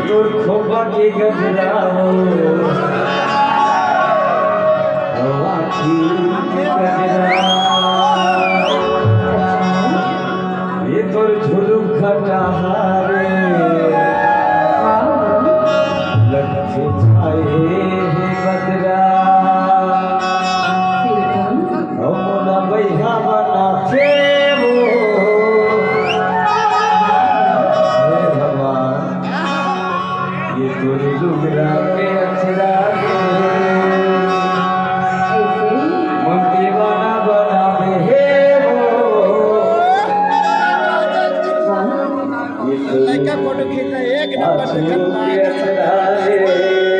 তোর খোপা কে গজরাও আখি গজরা ये তোর ঝুলুম খাটা হারে लक्ष्य छाए बदरा मोना बैहा बना थे वो भगवान ये तोर डुगरा के अक्षरा मन दीवाना बनावे हे वो ये लड़का फोटो खींचा एक नंबर से अक्षरा